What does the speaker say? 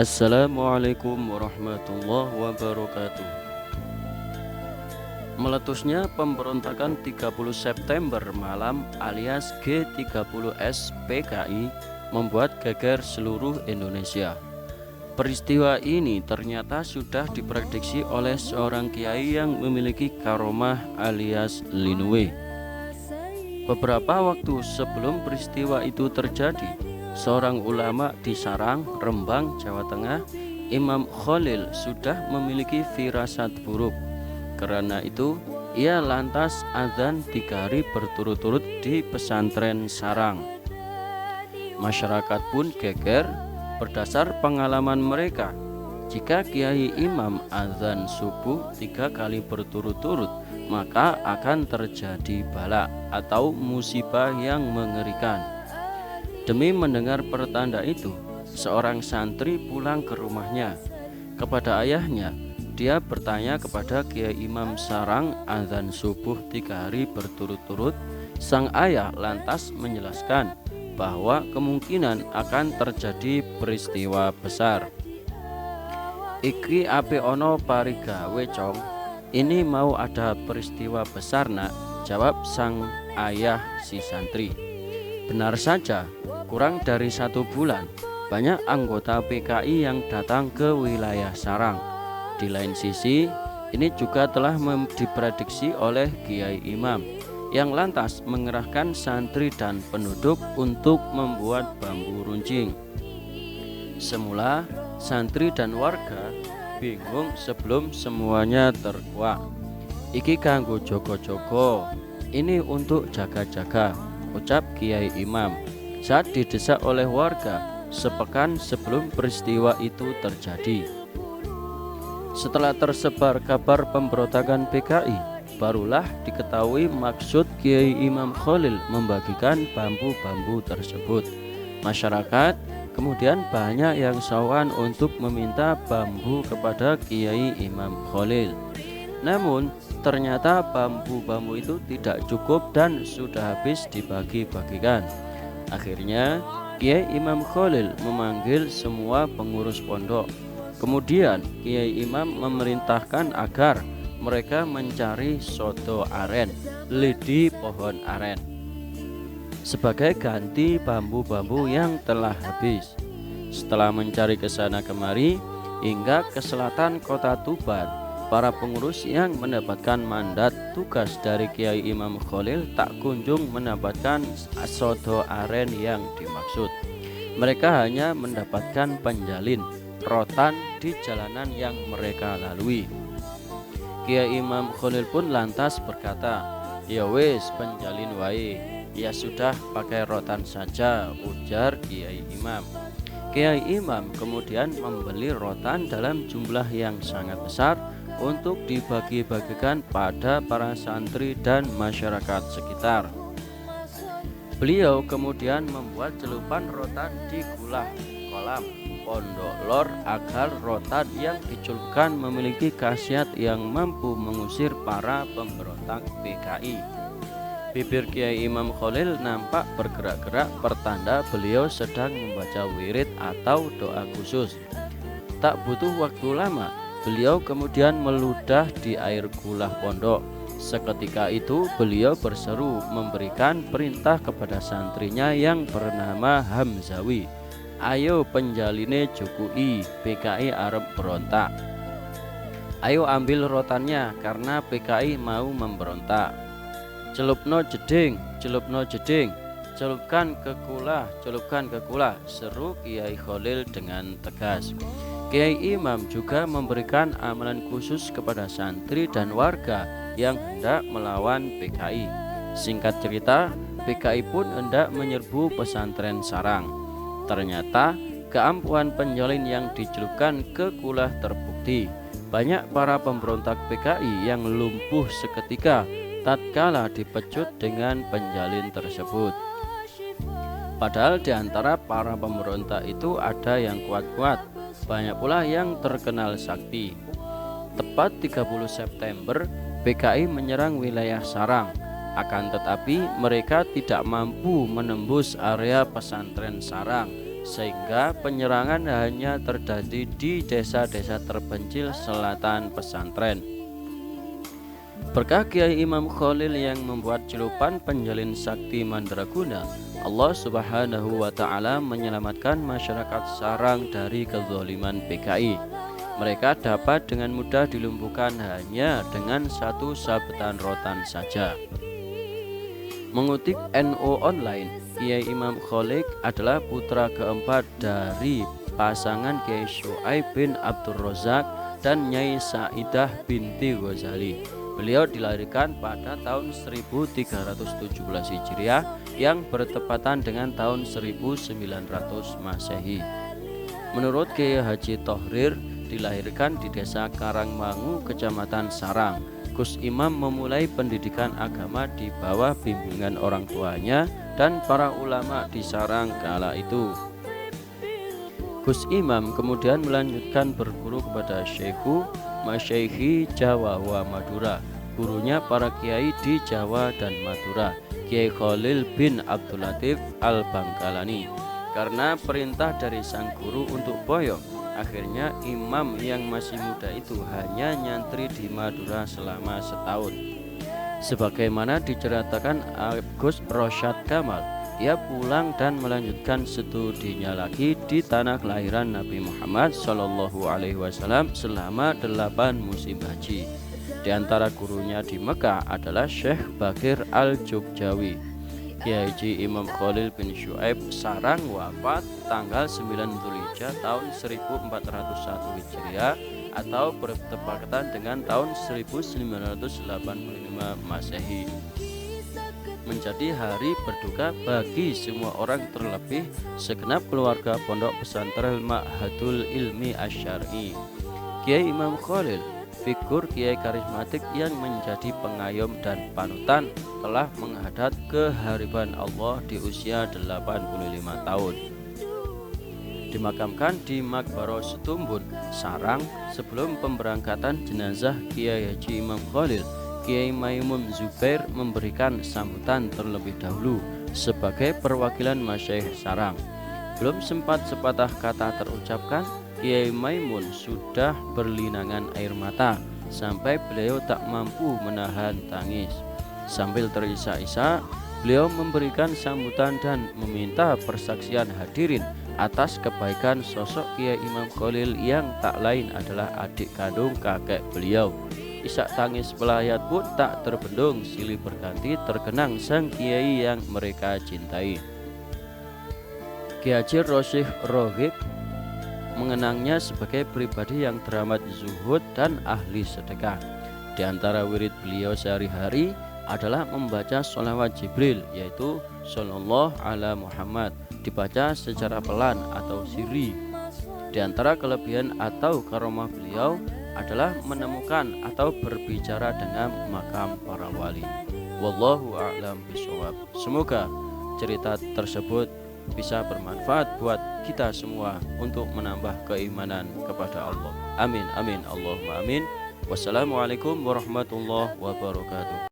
Assalamualaikum warahmatullahi wabarakatuh. Meletusnya pemberontakan 30 September malam alias G30S PKI membuat geger seluruh Indonesia. Peristiwa ini ternyata sudah diprediksi oleh seorang kiai yang memiliki karomah alias linwe. Beberapa waktu sebelum peristiwa itu terjadi, seorang ulama di Sarang, Rembang, Jawa Tengah, Imam Khalil sudah memiliki firasat buruk. Karena itu, ia lantas azan 3 hari berturut-turut di pesantren Sarang. Masyarakat pun geger berdasar pengalaman mereka. Jika Kiai Imam azan subuh 3 kali berturut-turut, maka akan terjadi bala atau musibah yang mengerikan. Demi mendengar pertanda itu, seorang santri pulang ke rumahnya. Kepada ayahnya, dia bertanya kepada Kiai Imam Sarang azan subuh 3 hari berturut-turut. Sang ayah lantas menjelaskan bahwa kemungkinan akan terjadi peristiwa besar. Iki ape ono parigawe cong, ini mau ada peristiwa besar nak, jawab sang ayah si santri. Benar saja, kurang dari 1 bulan banyak anggota PKI yang datang ke wilayah Sarang. Di lain sisi, ini juga telah diprediksi oleh Kiai Imam yang lantas mengerahkan santri dan penduduk untuk membuat bambu runcing. Semula santri dan warga bingung sebelum semuanya terkuak. Iki kanggo jogo-jogo, ini untuk jaga-jaga, ucap Kiai Imam saat didesak oleh warga sepekan sebelum peristiwa itu terjadi. Setelah tersebar kabar pemberontakan PKI, barulah diketahui maksud Kiai Imam Khalil membagikan bambu-bambu tersebut. Masyarakat kemudian banyak yang sowan untuk meminta bambu kepada Kiai Imam Khalil. Namun ternyata bambu-bambu itu tidak cukup dan sudah habis dibagi-bagikan. Akhirnya Kiai Imam Khalil memanggil semua pengurus pondok. Kemudian Kiai Imam memerintahkan agar mereka mencari soto aren, lidi pohon aren, sebagai ganti bambu-bambu yang telah habis. Setelah mencari ke sana kemari hingga ke selatan kota Tuban, para pengurus yang mendapatkan mandat tugas dari Kiai Imam Khalil tak kunjung mendapatkan soto aren yang dimaksud. Mereka hanya mendapatkan penjalin, rotan di jalanan yang mereka lalui. Kiai Imam Khalil pun lantas berkata, "Ya wis penjalin wae, ya sudah pakai rotan saja," ujar Kiai Imam. Kiai Imam kemudian membeli rotan dalam jumlah yang sangat besar untuk dibagi-bagikan pada para santri dan masyarakat sekitar. Beliau kemudian membuat celupan rotan di gulah kolam Pondok Lor agar rotan yang dicelupkan memiliki khasiat yang mampu mengusir para pemberontak PKI. Bibir Kiai Imam Khalil nampak bergerak-gerak, pertanda beliau sedang membaca wirid atau doa khusus. Tak butuh waktu lama, beliau kemudian meludah di air gulah pondok. Seketika itu beliau berseru memberikan perintah kepada santrinya yang bernama Hamzawi, "Ayo penjaline jukui, PKI arep berontak. Ayo ambil rotannya karena PKI mau memberontak. Celupno jeding, celupno jeding, celupkan ke kula," seru Kiai Khalil dengan tegas. Kiai Imam juga memberikan amalan khusus kepada santri dan warga yang hendak melawan PKI. Singkat cerita, PKI pun hendak menyerbu pesantren Sarang. Ternyata keampuhan penjalin yang dicelupkan ke kulah terbukti. Banyak para pemberontak PKI yang lumpuh seketika tatkala dipecut dengan penjalin tersebut. Padahal di antara para pemberontak itu ada yang kuat-kuat, banyak pula yang terkenal sakti. Tepat 30 September, PKI menyerang wilayah Sarang. Akan tetapi mereka tidak mampu menembus area pesantren Sarang sehingga penyerangan hanya terjadi di desa-desa terpencil selatan pesantren. Berkah Kiai Imam Khalil yang membuat celupan penjalin sakti mandraguna, Allah Subhanahu wa Ta'ala menyelamatkan masyarakat Sarang dari kezaliman PKI. Mereka dapat dengan mudah dilumpuhkan hanya dengan satu sabetan rotan saja. Mengutip NO Online, Kiai Imam Khalil adalah putra keempat dari pasangan Kiai Syuaib bin Abdul Razak dan Nyai Saidah binti Ghazali. Beliau dilahirkan pada tahun 1317 Hijriah yang bertepatan dengan tahun 1900 Masehi. Menurut Kiai Haji Tohrir, dilahirkan di desa Karangmangu, Kecamatan Sarang. Gus Imam memulai pendidikan agama di bawah bimbingan orang tuanya dan para ulama di Sarang kala itu. Gus Imam kemudian melanjutkan berguru kepada Syekhu Masyayikhi Jawa wa Madura, gurunya para kiai di Jawa dan Madura, Kiai Khalil bin Abdul Latif Al-Bangkalani. Karena perintah dari sang guru untuk boyong, akhirnya imam yang masih muda itu hanya nyantri di Madura selama setahun. Sebagaimana diceritakan Agus Rosyad Kamal, ia pulang dan melanjutkan studinya lagi di tanah kelahiran Nabi Muhammad SAW selama 8 musim haji. Di antara gurunya di Mekah adalah Syekh Bakir Al-Jogjawi. Kiai Haji Imam Khalil bin Syuaib Sarang wafat tanggal 9 Dzulhijjah tahun 1401 Hijriah atau bertepatan dengan tahun 1985 Masehi. Menjadi hari berduka bagi semua orang, terlebih segenap keluarga pondok pesantren Ma'hadul Ilmi Asy'ari. Kiai Imam Khalil, figur kiai karismatik yang menjadi pengayom dan panutan, telah menghadap kehadiran Allah di usia 85 tahun. Dimakamkan di Makbaro Setumbun, Sarang. Sebelum pemberangkatan jenazah Kiai Haji Imam Khalil, Kiai Maimun Zubair memberikan sambutan terlebih dahulu sebagai perwakilan Masyayikh Sarang. Belum sempat sepatah kata terucapkan, Kiai Maimun sudah berlinangan air mata sampai beliau tak mampu menahan tangis. Sambil terisak-isak, beliau memberikan sambutan dan meminta persaksian hadirin atas kebaikan sosok Kiai Imam Khalil yang tak lain adalah adik kandung kakek beliau. Isak tangis pelayat pun tak terbendung, silih berganti terkenang sang kiai yang mereka cintai. Kiai Haji Rosyih Rohib mengenangnya sebagai pribadi yang teramat zuhud dan ahli sedekah. Di antara wirid beliau sehari-hari adalah membaca sholawat Jibril, yaitu Sallallahu ala Muhammad, dibaca secara pelan atau sirri. Di antara kelebihan atau karomah beliau adalah menemukan atau berbicara dengan makam para wali. Wallahu a'lam bishawab. Semoga cerita tersebut bisa bermanfaat buat kita semua untuk menambah keimanan kepada Allah. Amin amin Allahumma amin. Wassalamualaikum warahmatullahi wabarakatuh.